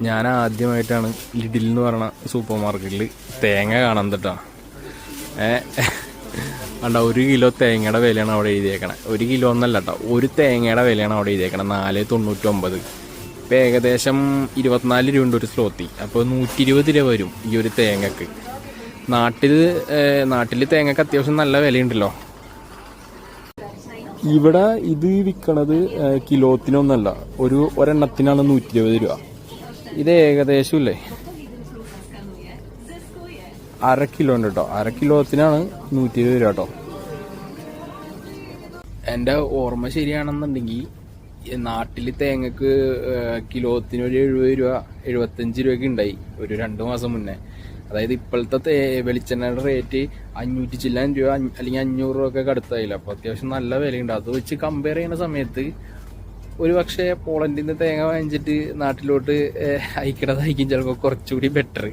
ഞാൻ ആദ്യമായിട്ടാണ് ലിഡിൽ എന്ന് പറയുന്ന സൂപ്പർ മാർക്കറ്റിൽ തേങ്ങ കാണുന്നത് കേട്ടോ. കണ്ട 1 കിലോ തേങ്ങയുടെ വിലയാണ് അവിടെ എഴുതിയേക്കണേ. 1 കിലോ എന്നല്ല കേട്ടോ, ഒരു തേങ്ങയുടെ വിലയാണ് അവിടെ എഴുതിയേക്കണേ. 4,99. ഇപ്പം ഏകദേശം 24 രൂപ ഉണ്ട് ഒരു സ്ലോത്തി. അപ്പോൾ 120 രൂപ വരും ഈ ഒരു തേങ്ങക്ക്. നാട്ടിൽ തേങ്ങക്ക് അത്യാവശ്യം നല്ല വിലയുണ്ടല്ലോ. ഇവിടെ ഇത് വിൽക്കണത് കിലോത്തിനൊന്നല്ല, ഒരെണ്ണത്തിനാണ് 120 രൂപ. ഇത് ഏകദേശം ഇല്ലേ 1/2 കിലോ ഉണ്ട് കേട്ടോ. 1/2 കിലോത്തിനാണ് 120 രൂപ കേട്ടോ. എൻ്റെ ഓർമ്മ ശരിയാണെന്നുണ്ടെങ്കിൽ നാട്ടിൽ തേങ്ങക്ക് കിലോത്തിന് ഒരു 70 രൂപ 75 രൂപയ്ക്ക് ഉണ്ടായി ഒരു 2 മാസം മുന്നേ. അതായത് ഇപ്പോഴത്തെ വെളിച്ചെണ്ണയുടെ റേറ്റ് 500 ചില്ലാൻ രൂപ അല്ലെങ്കിൽ 500 രൂപ ഒക്കെ അടുത്തായില്ല. അപ്പോൾ അത്യാവശ്യം നല്ല വിലയുണ്ട്. അത് വെച്ച് കമ്പയർ ചെയ്യുന്ന സമയത്ത് ഒരു പക്ഷേ പോളണ്ടിൽ നിന്ന് തേങ്ങ വാങ്ങിച്ചിട്ട് നാട്ടിലോട്ട് അയക്കണതായിരിക്കും ചിലപ്പോൾ കുറച്ചുകൂടി ബെറ്റർ.